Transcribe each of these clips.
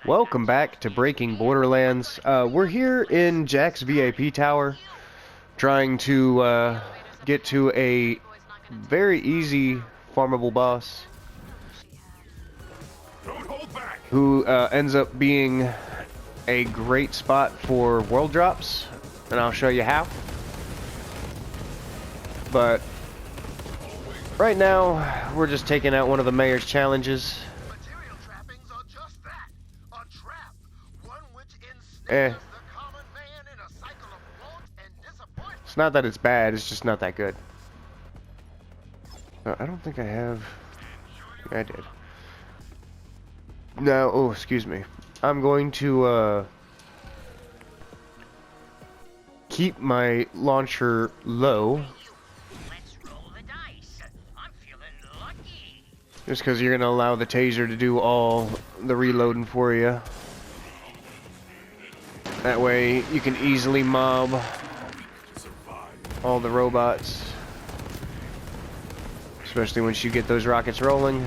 Welcome back to Breaking Borderlands. We're here in Jack's VIP tower, trying to get to a very easy farmable boss, who ends up being a great spot for world drops, and I'll show you how. But right now, we're just taking out one of the mayor's challenges. It's not that it's bad, it's just not that good. I don't think I have... I did. No, oh, excuse me. I'm going to, keep my launcher low. Just because you're going to allow the taser to do all the reloading for you. That way you can easily mob all the robots. Especially once you get those rockets rolling.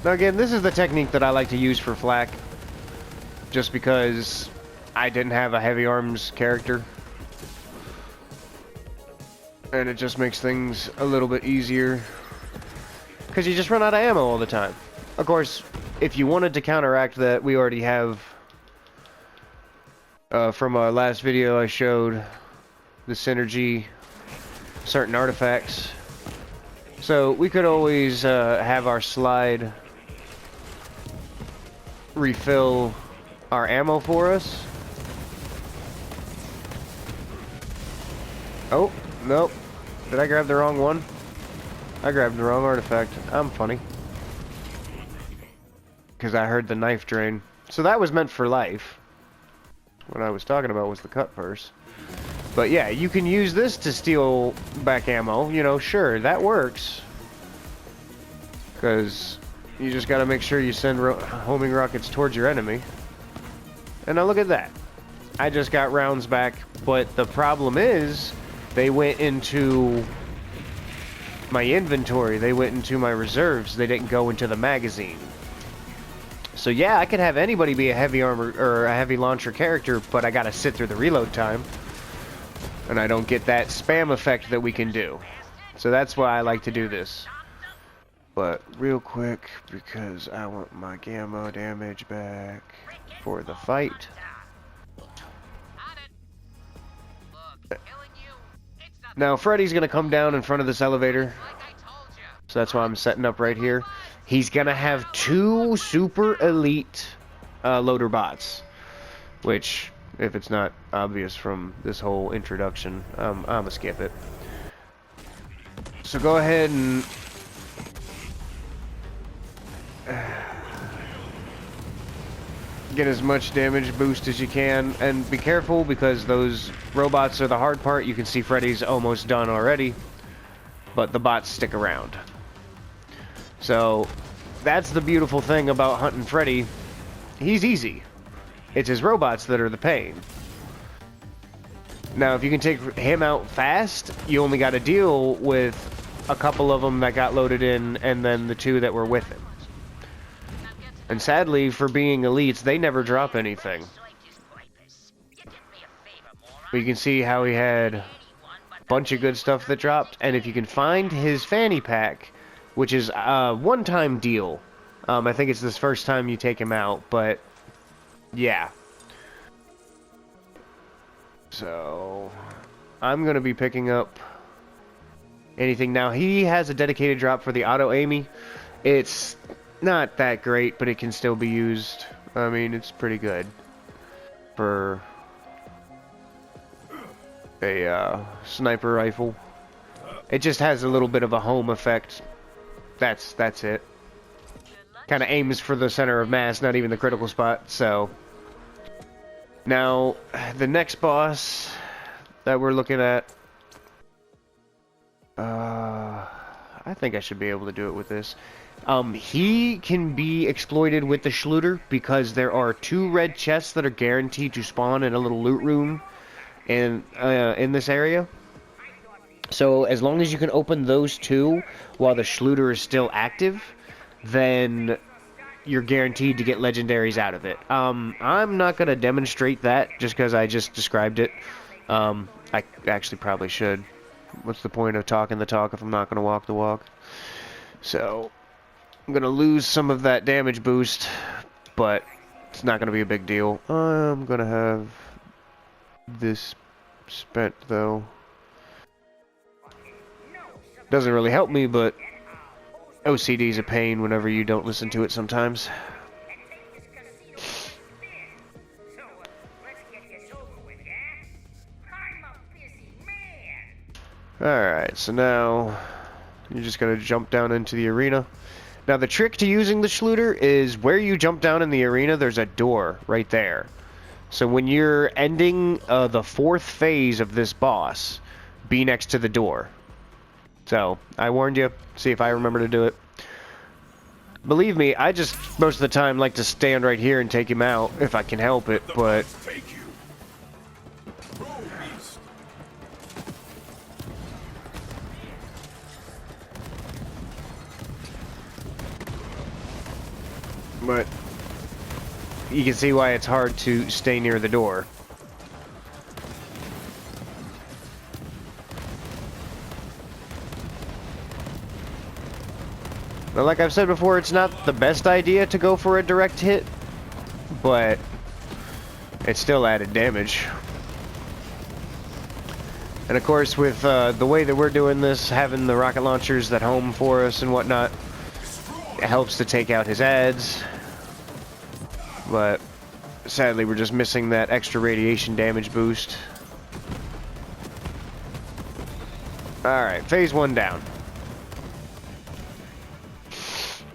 Now again, this is the technique that I like to use for flak. Just because I didn't have a heavy arms character. And it just makes things a little bit easier. Because you just run out of ammo all the time. Of course, if you wanted to counteract that, we already have... from our last video I showed the synergy, certain artifacts. So we could always have our slide refill our ammo for us. Oh, nope. Did I grab the wrong one? I grabbed the wrong artifact. I'm funny. Because I heard the knife drain. So that was meant for life. What I was talking about was the cut purse. But yeah, you can use this to steal back ammo. You know, sure, that works. Because you just gotta make sure you send homing rockets towards your enemy. And now look at that. I just got rounds back, but the problem is, they went into my inventory. They went into my reserves. They didn't go into the magazine. So yeah, I could have anybody be a heavy armor or a heavy launcher character, but I gotta sit through the reload time. And I don't get that spam effect that we can do. So that's why I like to do this. But real quick, because I want my gamma damage back for the fight. Now Freddie's gonna come down in front of this elevator. So that's why I'm setting up right here. He's gonna have 2 super elite loader bots, which, if it's not obvious from this whole introduction, I'm gonna skip it. So go ahead and get as much damage boost as you can, and be careful because those robots are the hard part. You can see Freddie's almost done already, but the bots stick around. So, that's the beautiful thing about hunting Freddie. He's easy. It's his robots that are the pain. Now, if you can take him out fast, you only got to deal with a couple of them that got loaded in, and then the 2 that were with him. And sadly, for being elites, they never drop anything. But you can see how he had a bunch of good stuff that dropped, and if you can find his fanny pack, which is a one-time deal. I think it's this first time you take him out, but yeah. So I'm gonna be picking up anything now. He has a dedicated drop for the auto-aiming. It's not that great, but it can still be used. I mean, it's pretty good for a sniper rifle. It just has a little bit of a home effect. That's it. Kind of aims for the center of mass, not even the critical spot. So now the next boss that we're looking at, I think I should be able to do it with this. He can be exploited with the Schluter because there are 2 red chests that are guaranteed to spawn in a little loot room in this area. So as long as you can open those two while the Schluter is still active, then you're guaranteed to get legendaries out of it. I'm not going to demonstrate that just because I just described it. I actually probably should. What's the point of talking the talk if I'm not going to walk the walk? So I'm going to lose some of that damage boost, but it's not going to be a big deal. I'm going to have this spent, though. Doesn't really help me, but OCD's a pain whenever you don't listen to it sometimes. Alright, so now you're just going to jump down into the arena. Now the trick to using the Schluter is where you jump down in the arena, there's a door right there. So when you're ending the 4th phase of this boss, be next to the door. So, I warned you. See if I remember to do it. Believe me, I just, most of the time, like to stand right here and take him out, if I can help it, but... But... you can see why it's hard to stay near the door. But like I've said before, it's not the best idea to go for a direct hit, but it's still added damage. And of course, with the way that we're doing this, having the rocket launchers that home for us and whatnot, it helps to take out his ads. But sadly, we're just missing that extra radiation damage boost. Alright, phase 1 down.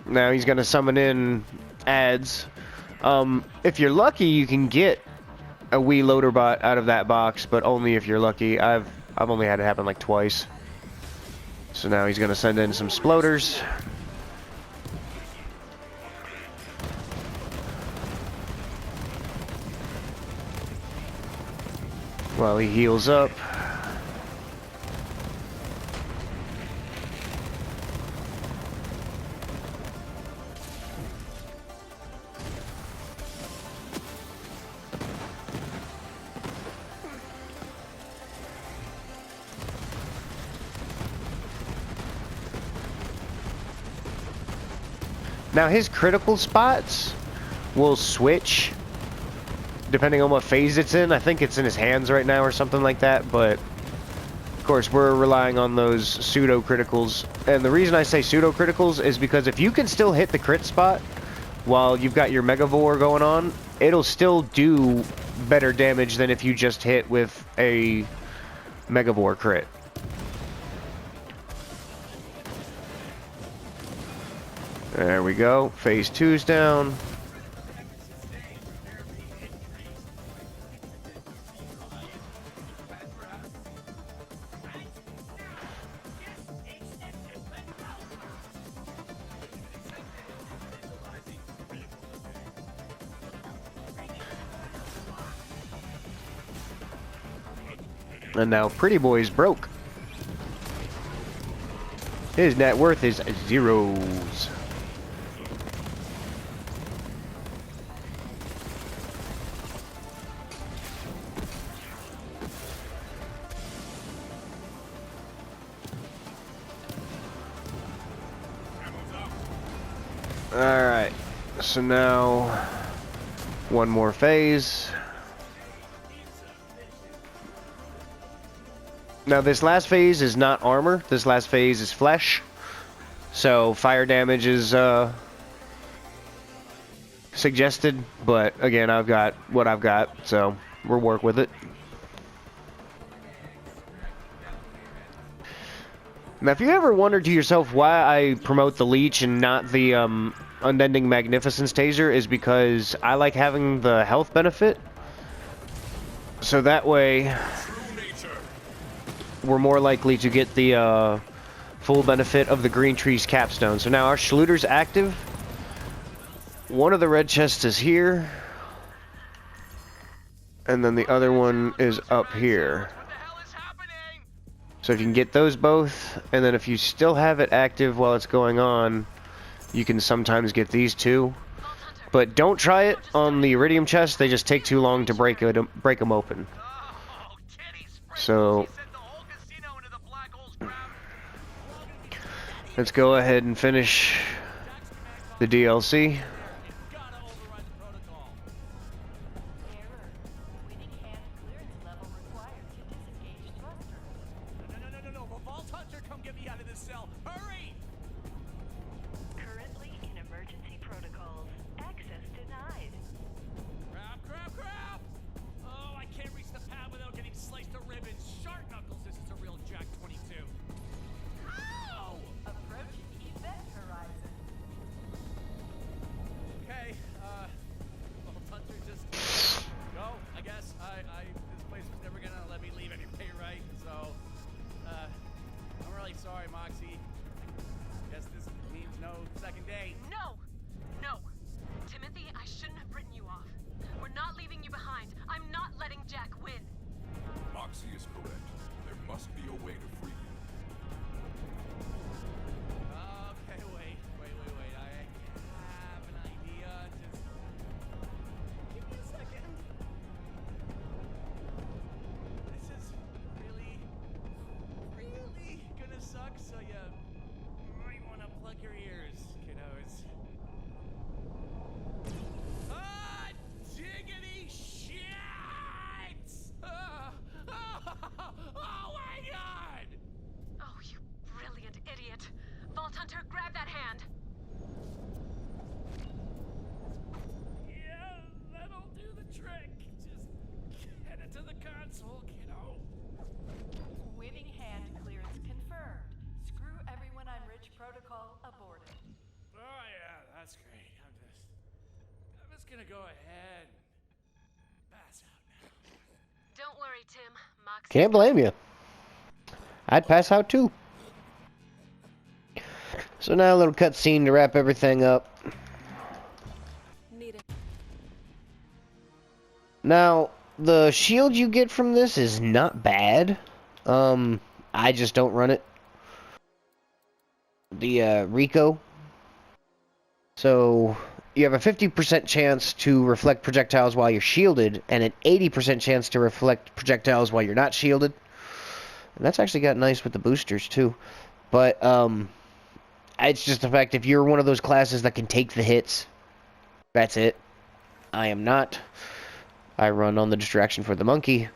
Now he's going to summon in ads. If you're lucky, you can get a wee loader bot out of that box, but only if you're lucky. I've only had it happen like twice. So now he's going to send in some sploders. While he heals up. Now his critical spots will switch depending on what phase it's in. I think it's in his hands right now or something like that, but of course we're relying on those pseudo criticals. And the reason I say pseudo criticals is because if you can still hit the crit spot while you've got your Megavore going on, it'll still do better damage than if you just hit with a Megavore crit. There we go. Phase 2's down. And now Pretty Boy's broke. His net worth is zeros. Alright, so now one more phase. Now this last phase is not armor, this last phase is flesh. So fire damage is suggested, but again, I've got what I've got, so we'll work with it. Now if you ever wondered to yourself why I promote the leech and not the Unending Magnificence taser, is because I like having the health benefit. So that way we're more likely to get the full benefit of the green tree's capstone. So now our Schluter's active. One of the red chests is here. And then the other one is up here. So if you can get those both, and then if you still have it active while it's going on, you can sometimes get these two. But don't try it on the iridium chest, they just take too long to break them open. So let's go ahead and finish the DLC. Go ahead. Pass out now. Don't worry, Tim. Moxie's Can't blame you. I'd pass out too. So now a little cutscene to wrap everything up. Need it. Now, the shield you get from this is not bad. I just don't run it. The Rico. So you have a 50% chance to reflect projectiles while you're shielded, and an 80% chance to reflect projectiles while you're not shielded. And that's actually got nice with the boosters, too. But, it's just the fact if you're one of those classes that can take the hits, that's it. I am not. I run on the distraction for the monkey.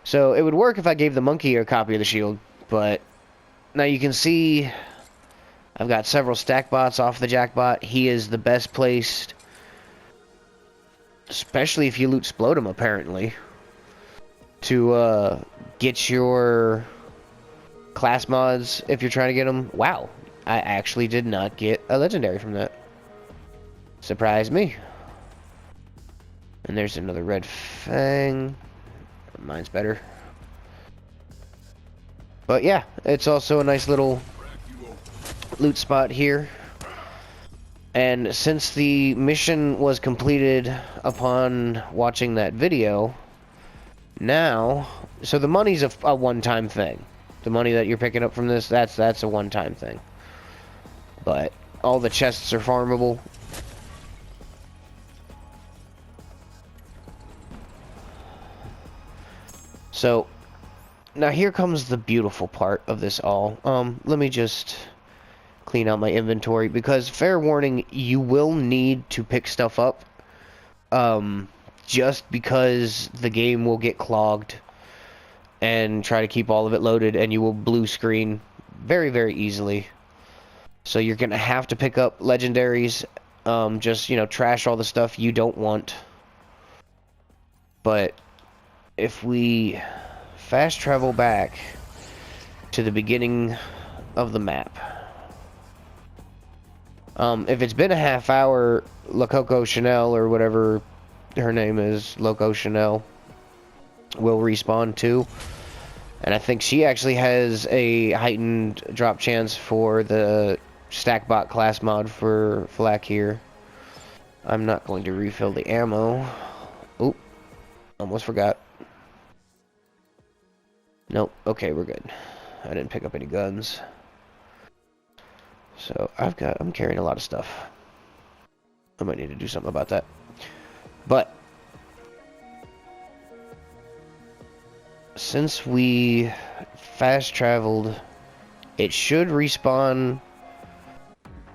So it would work if I gave the monkey a copy of the shield, but now you can see I've got several stack bots off the jackbot. He is the best placed, especially if you loot Splodum, apparently, to get your class mods if you're trying to get them. Wow, I actually did not get a legendary from that. Surprised me. And there's another red fang. Mine's better. But yeah, it's also a nice little loot spot here. And since the mission was completed upon watching that video, now, so the money's a one-time thing. The money that you're picking up from this, that's a one-time thing. But all the chests are farmable. So now here comes the beautiful part of this all. Let me just clean out my inventory, because fair warning, you will need to pick stuff up, just because the game will get clogged and try to keep all of it loaded, and you will blue screen very, very easily. So you're gonna have to pick up legendaries, just, you know, trash all the stuff you don't want. But if we fast travel back to the beginning of the map, if it's been a half hour, Lococo Chanel, or whatever her name is, Loco Chanel, will respawn too. And I think she actually has a heightened drop chance for the Stackbot class mod for Flak here. I'm not going to refill the ammo. Oop, almost forgot. Nope, okay, we're good. I didn't pick up any guns. So I'm carrying a lot of stuff. I might need to do something about that. But since we fast traveled, it should respawn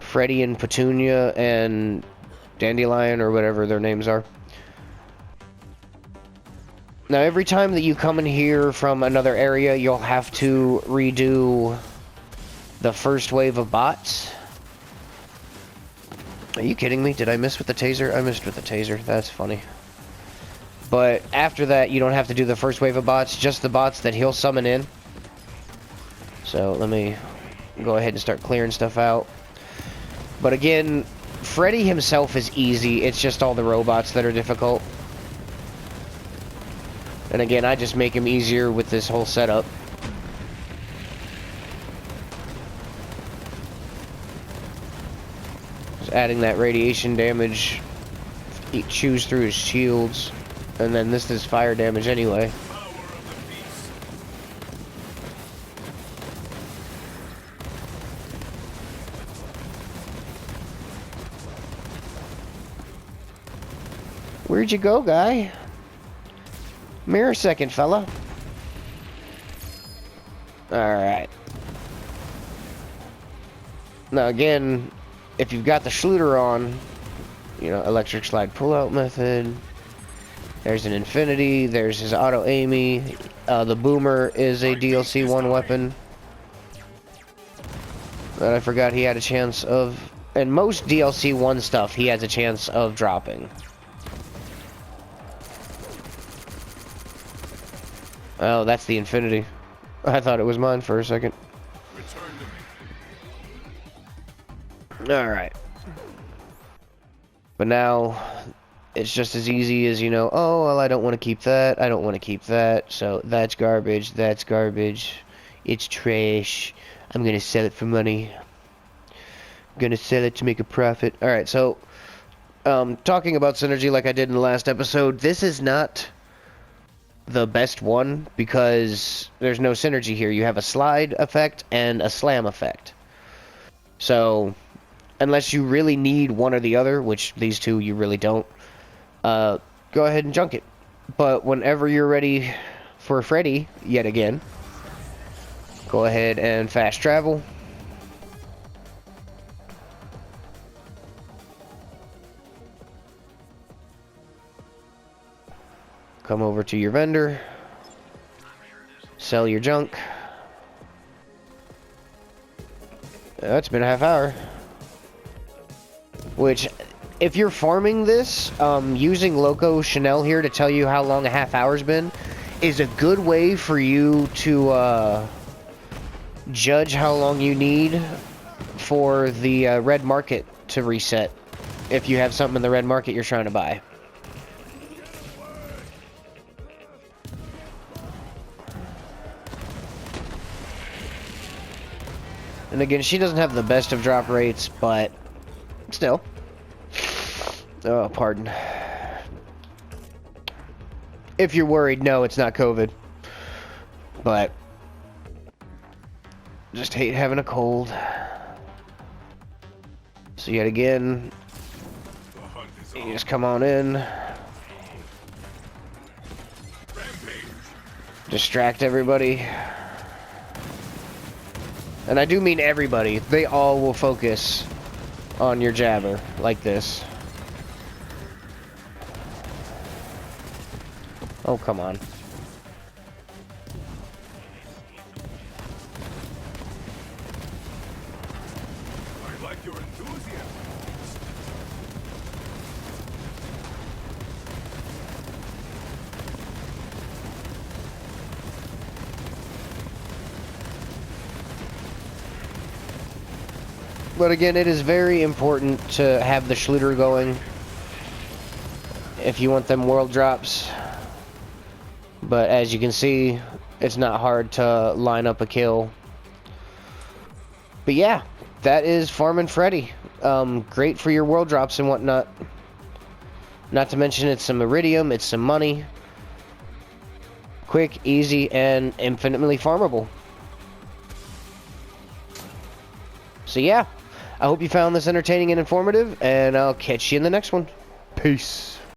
Freddie and Petunia and Dandelion or whatever their names are. Now every time that you come in here from another area, you'll have to redo the first wave of bots. Are you kidding me? Did I miss with the taser? I missed with the taser. That's funny. But after that, you don't have to do the first wave of bots, just the bots that he'll summon in. So let me go ahead and start clearing stuff out. But again, Freddie himself is easy. It's just all the robots that are difficult. And again, I just make him easier with this whole setup. Just adding that radiation damage. He chews through his shields. And then this is fire damage anyway. Where'd you go, guy? Mirror a second, fella. Alright. Now again, if you've got the Schluter on, you know, electric slide pullout method. There's an Infinity, there's his auto-aiming. The Boomer is a DLC 1 weapon that I forgot he had a chance of. And most DLC 1 stuff he has a chance of dropping. Oh, that's the Infinity. I thought it was mine for a second. Alright. But now, it's just as easy as, you know, oh, well, I don't want to keep that, I don't want to keep that, so that's garbage, it's trash, I'm going to sell it for money, I'm going to sell it to make a profit. Alright, so, talking about synergy like I did in the last episode, this is not the best one, because there's no synergy here. You have a slide effect and a slam effect. So, unless you really need one or the other, which these two you really don't, go ahead and junk it. But whenever you're ready for Freddie, yet again, go ahead and fast travel. Come over to your vendor, sell your junk. It's been a half hour. Which, if you're farming this, using Loco Chanel here to tell you how long a half hour's been is a good way for you to judge how long you need for the red market to reset. If you have something in the red market you're trying to buy. And again, she doesn't have the best of drop rates, but still. Oh, pardon. If you're worried, no, it's not COVID. But just hate having a cold. So yet again, you just come on in. Distract everybody. And I do mean everybody. They all will focus on your jabber, like this. Oh, come on. I like your enthusiasm. But again, it is very important to have the Schluter going if you want them world drops. But as you can see, it's not hard to line up a kill. But yeah, that is farming Freddie. Great for your world drops and whatnot. Not to mention it's some iridium, it's some money. Quick, easy, and infinitely farmable. So yeah, I hope you found this entertaining and informative, and I'll catch you in the next one. Peace.